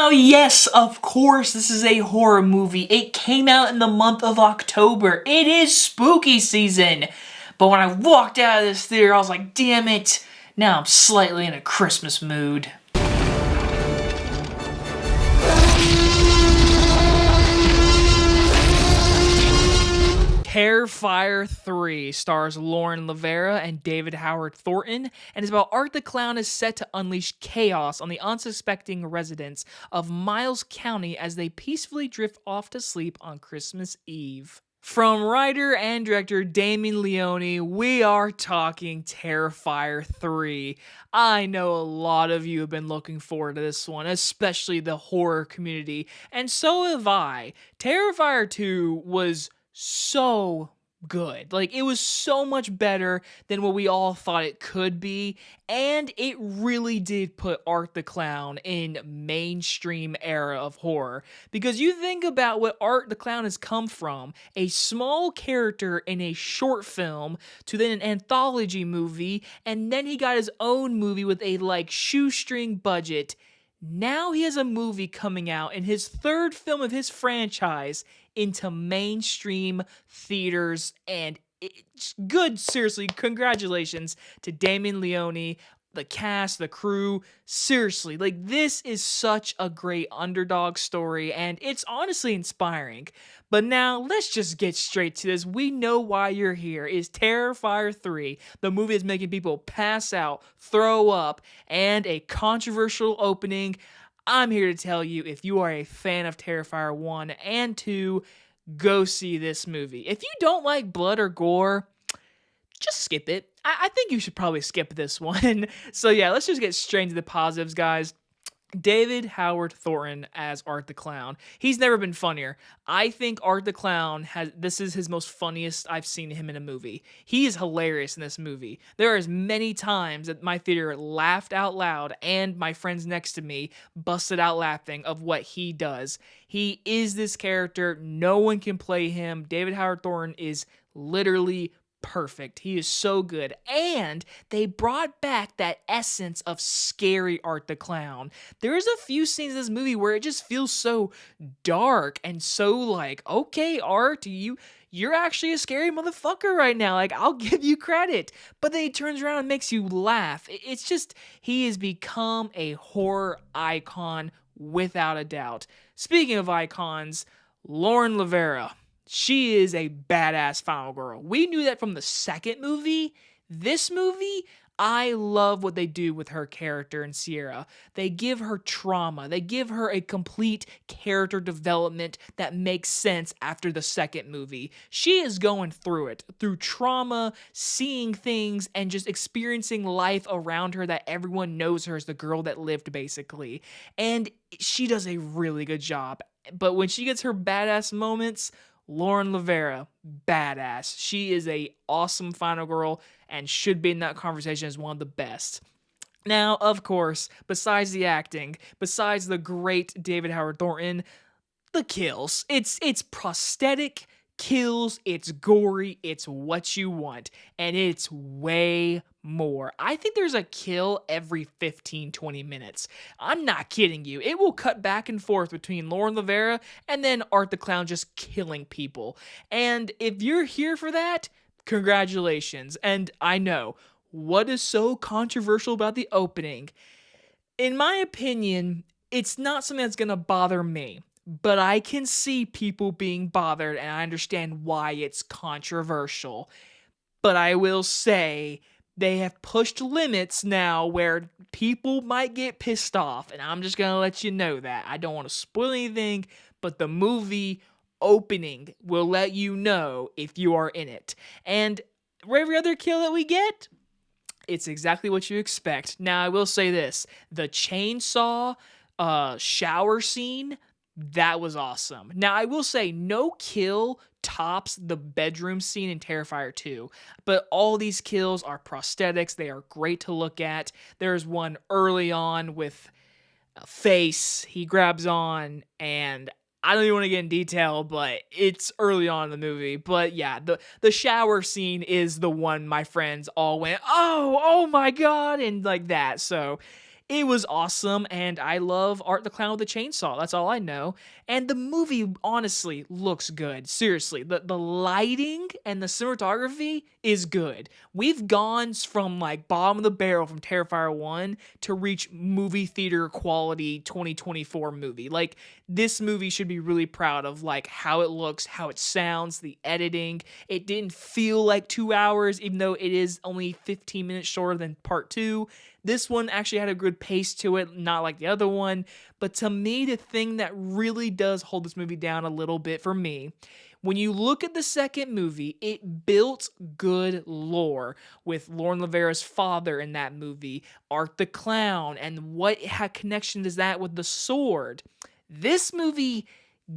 Now, yes, of course, this is a horror movie. It came out in the month of October. It is spooky season. But when I walked out of this theater, I was like, damn it. Now I'm slightly in a Christmas mood. Terrifier 3 stars Lauren LaVera and David Howard Thornton, and is about Art the Clown is set to unleash chaos on the unsuspecting residents of Miles County as they peacefully drift off to sleep on Christmas Eve. From writer and director Damien Leone, we are talking Terrifier 3. I know a lot of you have been looking forward to this one, especially the horror community, and so have I. Terrifier 2 was so good. Like, it was so much better than what we all thought it could be, and it really did put Art the Clown in mainstream era of horror. Because you think about what Art the Clown has come from, a small character in a short film to then an anthology movie, and then he got his own movie with a shoestring budget. Now he has a movie coming out in his third film of his franchise into mainstream theaters, and it's good. Seriously, congratulations to Damien Leone, the cast, the crew. Seriously, this is such a great underdog story, and it's honestly inspiring. But now, let's just get straight to this. We know why you're here. It's Terrifier 3. The movie is making people pass out, throw up, and a controversial opening. I'm here to tell you, if you are a fan of Terrifier 1 and 2, go see this movie. If you don't like blood or gore, just skip it. I think you should probably skip this one. So yeah, let's just get straight into the positives, guys. David Howard Thornton as Art the Clown. He's never been funnier. I think Art the Clown this is his most funniest I've seen him in a movie. He is hilarious in this movie. There are as many times that my theater laughed out loud and my friends next to me busted out laughing of what he does. He is this character. No one can play him. David Howard Thornton is literally perfect. He is so good. And they brought back that essence of scary Art the Clown. There's a few scenes in this movie where it just feels so dark and so okay, Art, you're actually a scary motherfucker right now. I'll give you credit. But then he turns around and makes you laugh. It's just, he has become a horror icon without a doubt. Speaking of icons, Lauren LaVera. She is a badass final girl. We knew that from the second movie. This movie, I love what they do with her character in Sierra. They give her trauma. They give her a complete character development that makes sense after the second movie. She is going through it, through trauma, seeing things, and just experiencing life around her that everyone knows her as the girl that lived, basically. And she does a really good job. But when she gets her badass moments, Lauren LaVera, badass. She is a awesome final girl and should be in that conversation as one of the best. Now, of course, besides the acting, besides the great David Howard Thornton, the kills. It's prosthetic kills, it's gory, it's what you want, and it's way more. I think there's a kill every 15-20 minutes. I'm not kidding you. It will cut back and forth between Lauren LaVera and then Art the Clown just killing people. And if you're here for that, congratulations. And I know, what is so controversial about the opening? In my opinion, it's not something that's gonna bother me. But I can see people being bothered, and I understand why it's controversial. But I will say, they have pushed limits now where people might get pissed off, and I'm just going to let you know that. I don't want to spoil anything, but the movie opening will let you know if you are in it. And every other kill that we get, it's exactly what you expect. Now, I will say this. The chainsaw shower scene, that was awesome. Now, I will say, no kill tops the bedroom scene in Terrifier 2, but all these kills are prosthetics. They are great to look at. There's one early on with a face he grabs on, and I don't even want to get in detail, but it's early on in the movie. But yeah, the shower scene is the one my friends all went, oh my God, and like that. So It was awesome, and I love Art the Clown with a Chainsaw. That's all I know. And the movie honestly looks good. Seriously, the lighting and the cinematography is good. We've gone from like bottom of the barrel from Terrifier 1 to reach movie theater quality 2024 movie. Like, this movie should be really proud of like how it looks, how it sounds, the editing. It didn't feel like 2 hours, even though it is only 15 minutes shorter than part 2. This one actually had a good pace to it, not like the other one. But to me, the thing that really does hold this movie down a little bit for me, when you look at the second movie, it built good lore with Lauren LaVera's father in that movie, Art the Clown, and what connection does that with the sword. This movie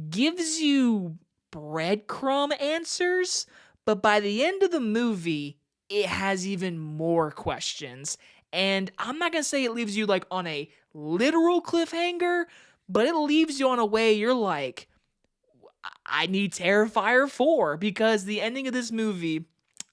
gives you breadcrumb answers, but by the end of the movie, it has even more questions. And I'm not gonna say it leaves you like on a literal cliffhanger, but it leaves you on a way you're like, I need Terrifier 4, because the ending of this movie,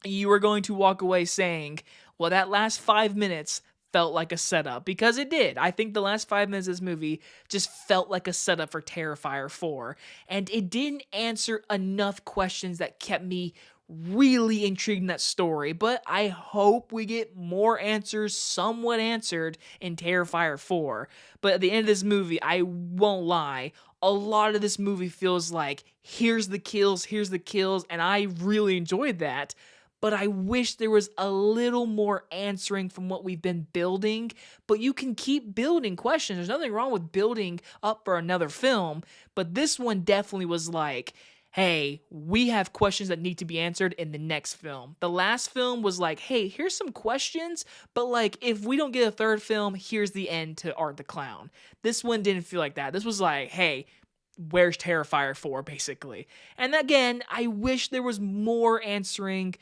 you are going to walk away saying, well, that last 5 minutes felt like a setup, because it did. I think the last 5 minutes of this movie just felt like a setup for Terrifier 4, and it didn't answer enough questions that kept me really intrigued in that story, but I hope we get more answers somewhat answered in Terrifier 4. But at the end of this movie, I won't lie, a lot of this movie feels like, here's the kills, and I really enjoyed that. But I wish there was a little more answering from what we've been building. But you can keep building questions. There's nothing wrong with building up for another film. But this one definitely was like, hey, we have questions that need to be answered in the next film. The last film was like, hey, here's some questions, but like, if we don't get a third film, here's the end to Art the Clown. This one didn't feel like that. This was like, hey, where's Terrifier 4, basically? And again, I wish there was more answering,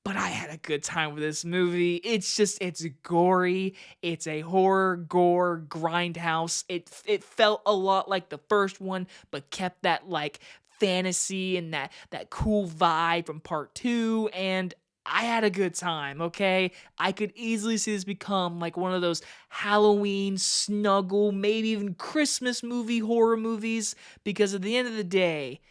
but I had a good time with this movie. It's gory. It's a horror, gore, grindhouse. It felt a lot like the first one, but kept that like fantasy and that cool vibe from part 2, and I had a good time, okay? I could easily see this become like one of those Halloween, snuggle, maybe even Christmas movie horror movies, because at the end of the day,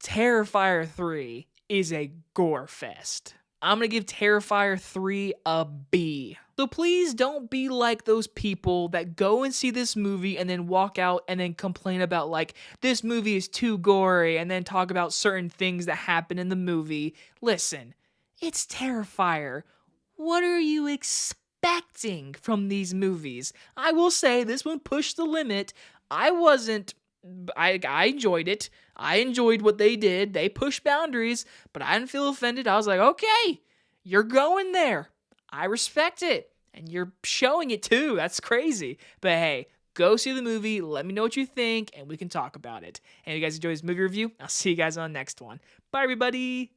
Terrifier 3 is a gore fest. I'm gonna give Terrifier 3 a B. So please don't be like those people that go and see this movie and then walk out and then complain about like, this movie is too gory, and then talk about certain things that happen in the movie. Listen, it's Terrifier. What are you expecting from these movies? I will say this one pushed the limit. I enjoyed it. I enjoyed what they did. They pushed boundaries, but I didn't feel offended. I was like, okay, you're going there. I respect it. And you're showing it too. That's crazy. But hey, go see the movie. Let me know what you think, and we can talk about it. And if you guys enjoyed this movie review, I'll see you guys on the next one. Bye, everybody.